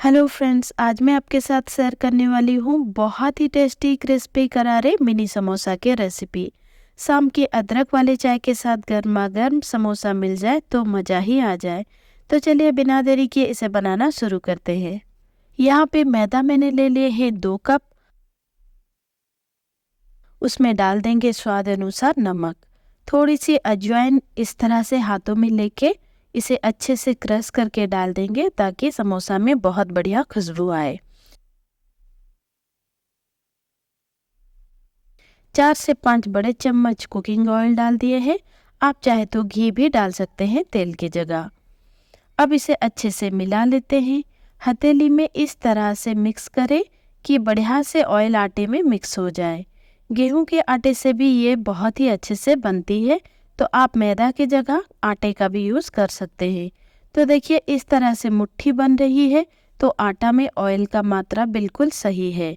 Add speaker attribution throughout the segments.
Speaker 1: Hello friends, आज मैं आपके साथ शेयर करने वाली हूँ बहुत ही टेस्टी क्रिस्पी करारे मिनी समोसा की रेसिपी। शाम की अदरक वाले चाय के साथ गर्मा गर्म समोसा मिल जाए तो मज़ा ही आ जाए। तो चलिए बिना देरी किए इसे बनाना शुरू करते हैं। यहाँ पे मैदा मैंने ले लिए हैं 2 कप। उसमें डाल देंगे स्वाद अनुसार नमक, थोड़ी सी अजवाइन इस तरह से हाथों में लेके इसे अच्छे से क्रश करके डाल देंगे ताकि समोसा में बहुत बढ़िया खुशबू आए। 4 से 5 बड़े चम्मच कुकिंग ऑयल डाल दिए हैं। आप चाहे तो घी भी डाल सकते हैं तेल की जगह। अब इसे अच्छे से मिला लेते हैं। हथेली में इस तरह से मिक्स करें कि बढ़िया से ऑयल आटे में मिक्स हो जाए। गेहूं के आटे से भी ये बहुत ही अच्छे से बनती है, तो आप मैदा की जगह आटे का भी यूज़ कर सकते हैं। तो देखिए इस तरह से मुट्ठी बन रही है, तो आटा में ऑयल का मात्रा बिल्कुल सही है।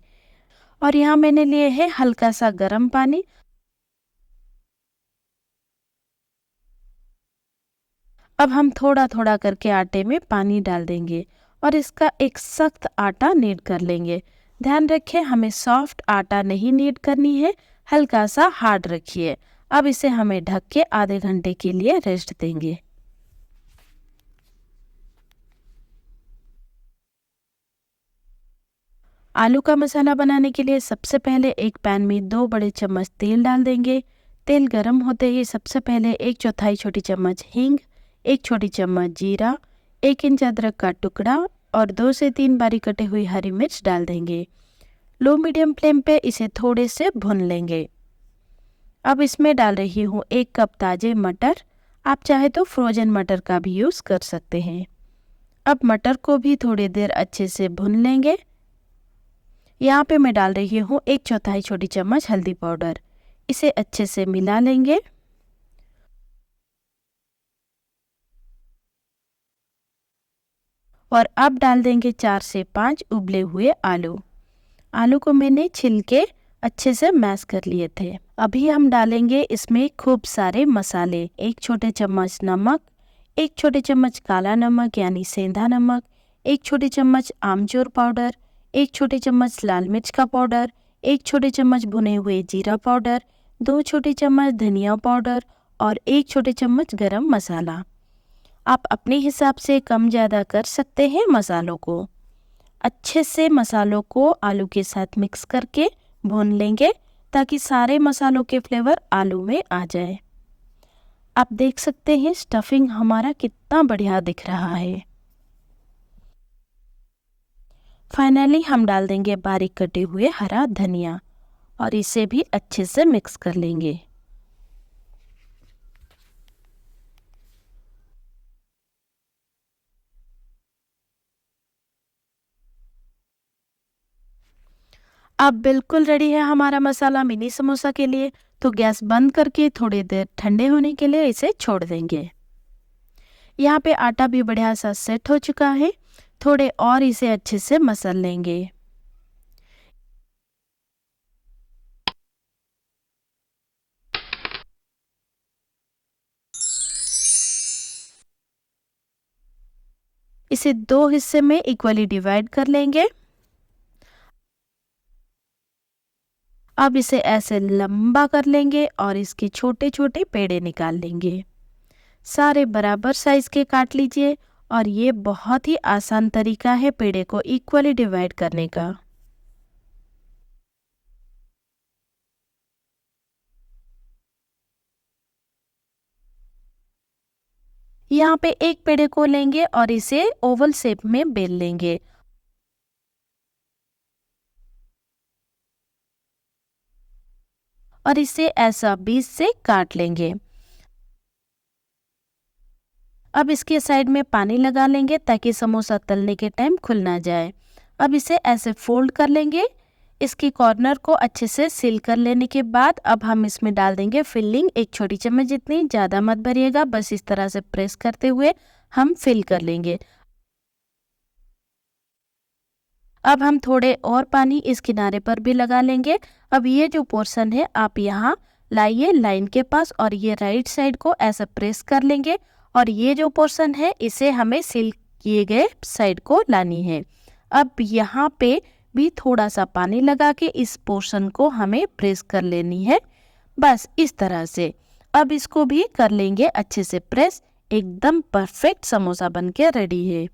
Speaker 1: और यहाँ मैंने लिए है हल्का सा गर्म पानी। अब हम थोड़ा थोड़ा करके आटे में पानी डाल देंगे और इसका एक सख्त आटा नीड कर लेंगे। ध्यान रखें, हमें सॉफ्ट आटा नहीं नीड करनी है, हल्का सा हार्ड रखिए। अब इसे हमें ढक के आधे घंटे के लिए रेस्ट देंगे। आलू का मसाला बनाने के लिए सबसे पहले एक पैन में 2 बड़े चम्मच तेल डाल देंगे। तेल गर्म होते ही सबसे पहले 1/4 छोटी चम्मच हींग, 1 छोटी चम्मच जीरा, 1 इंच अदरक का टुकड़ा और 2 से 3 बारीक कटी हुई हरी मिर्च डाल देंगे। लो मीडियम फ्लेम पे इसे थोड़े से भून लेंगे। अब इसमें डाल रही हूँ 1 कप ताजे मटर। आप चाहे तो फ्रोजन मटर का भी यूज़ कर सकते हैं। अब मटर को भी थोड़ी देर अच्छे से भून लेंगे। यहाँ पे मैं डाल रही हूँ 1/4 छोटी चम्मच हल्दी पाउडर। इसे अच्छे से मिला लेंगे। और अब डाल देंगे 4 से 5 उबले हुए आलू। आलू को मैंने छिल के अच्छे से मैश कर लिए थे। अभी हम डालेंगे इसमें खूब सारे मसाले। 1 छोटे चम्मच नमक, 1 छोटे चम्मच काला नमक यानी सेंधा नमक, 1 छोटी चम्मच आमचूर पाउडर, 1 छोटी चम्मच लाल मिर्च का पाउडर, 1 छोटे चम्मच भुने हुए जीरा पाउडर, 2 छोटे चम्मच धनिया पाउडर और 1 छोटे चम्मच गरम मसाला। आप अपने हिसाब से कम ज़्यादा कर सकते हैं मसालों को। अच्छे से मसालों को आलू के साथ मिक्स करके भून लेंगे ताकि सारे मसालों के फ्लेवर आलू में आ जाए। आप देख सकते हैं स्टफिंग हमारा कितना बढ़िया दिख रहा है। फाइनली हम डाल देंगे बारीक कटे हुए हरा धनिया और इसे भी अच्छे से मिक्स कर लेंगे। अब बिल्कुल रेडी है हमारा मसाला मिनी समोसा के लिए। तो गैस बंद करके थोड़ी देर ठंडे होने के लिए इसे छोड़ देंगे। यहाँ पे आटा भी बढ़िया सा सेट हो चुका है। थोड़े और इसे अच्छे से मसल लेंगे। इसे 2 हिस्से में इक्वली डिवाइड कर लेंगे। अब इसे ऐसे लंबा कर लेंगे और इसके छोटे छोटे पेड़े निकाल लेंगे। सारे बराबर साइज के काट लीजिए और ये बहुत ही आसान तरीका है पेड़े को इक्वली डिवाइड करने का। यहाँ पे एक पेड़े को लेंगे और इसे ओवल शेप में बेल लेंगे और इसे ऐसा बीच से काट लेंगे। अब इसके साइड में पानी लगा लेंगे ताकि समोसा तलने के टाइम खुल ना जाए। अब इसे ऐसे फोल्ड कर लेंगे। इसकी कॉर्नर को अच्छे से सील कर लेने के बाद अब हम इसमें डाल देंगे फिलिंग। 1 छोटी चम्मच जितनी, ज़्यादा मत भरिएगा, बस इस तरह से प्रेस करते हुए हम फिल कर लेंगे। अब हम थोड़े और पानी इस किनारे पर भी लगा लेंगे। अब ये जो पोर्शन है आप यहाँ लाइए लाइन के पास और ये राइट साइड को ऐसा प्रेस कर लेंगे और ये जो पोर्शन है इसे हमें सील किए गए साइड को लानी है। अब यहाँ पे भी थोड़ा सा पानी लगा के इस पोर्शन को हमें प्रेस कर लेनी है, बस इस तरह से। अब इसको भी कर लेंगे अच्छे से प्रेस। एकदम परफेक्ट समोसा बनके रेडी है।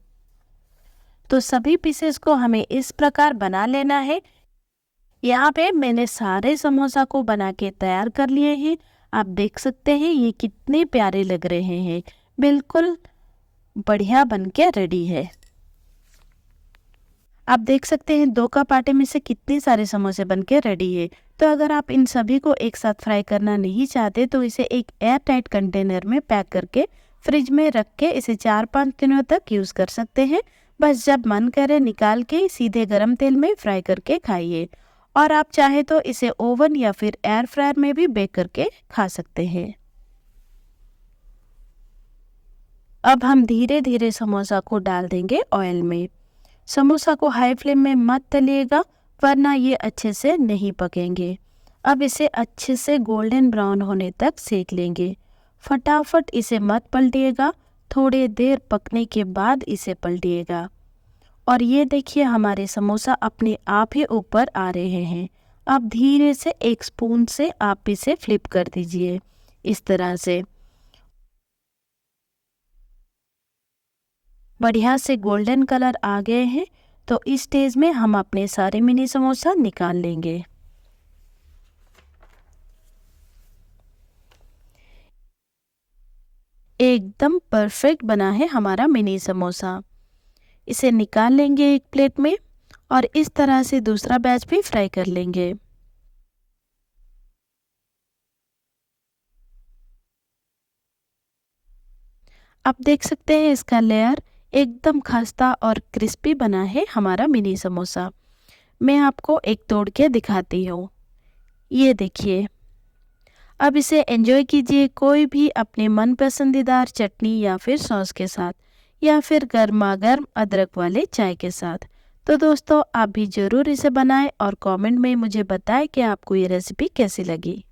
Speaker 1: तो सभी पीसेस को हमें इस प्रकार बना लेना है। यहाँ पे मैंने सारे समोसा को बना के तैयार कर लिए हैं। आप देख सकते हैं ये कितने प्यारे लग रहे हैं, बिल्कुल बढ़िया बनके रेडी है। आप देख सकते हैं 2 कप आटे में से कितने सारे समोसे बनके रेडी है। तो अगर आप इन सभी को एक साथ फ्राई करना नहीं चाहते तो इसे एक एयर टाइट कंटेनर में पैक करके फ्रिज में रख के इसे 4-5 दिनों तक यूज़ कर सकते हैं। बस जब मन करे निकाल के सीधे गरम तेल में फ्राई करके खाइए। और आप चाहे तो इसे ओवन या फिर एयर फ्रायर में भी बेक करके खा सकते हैं। अब हम धीरे धीरे समोसा को डाल देंगे ऑयल में। समोसा को हाई फ्लेम में मत तलिएगा वरना ये अच्छे से नहीं पकेंगे। अब इसे अच्छे से गोल्डन ब्राउन होने तक सेक लेंगे। फटाफट इसे मत पलटिएगा, थोड़ी देर पकने के बाद इसे पलटिएगा। और ये देखिए हमारे समोसा अपने आप ही ऊपर आ रहे हैं। अब धीरे से एक स्पून से आप इसे फ्लिप कर दीजिए इस तरह से। बढ़िया से गोल्डन कलर आ गए हैं। तो इस स्टेज में हम अपने सारे मिनी समोसा निकाल लेंगे। एकदम परफेक्ट बना है हमारा मिनी समोसा। इसे निकाल लेंगे एक प्लेट में और इस तरह से दूसरा बैच भी फ्राई कर लेंगे। आप देख सकते हैं इसका लेयर एकदम खस्ता और क्रिस्पी बना है हमारा मिनी समोसा। मैं आपको एक तोड़ के दिखाती हूँ। ये देखिए। अब इसे एंजॉय कीजिए कोई भी अपने मन पसंदीदार चटनी या फिर सॉस के साथ, या फिर गर्मा गर्म अदरक वाले चाय के साथ। तो दोस्तों आप भी ज़रूर इसे बनाएं और कमेंट में मुझे बताएं कि आपको ये रेसिपी कैसी लगी।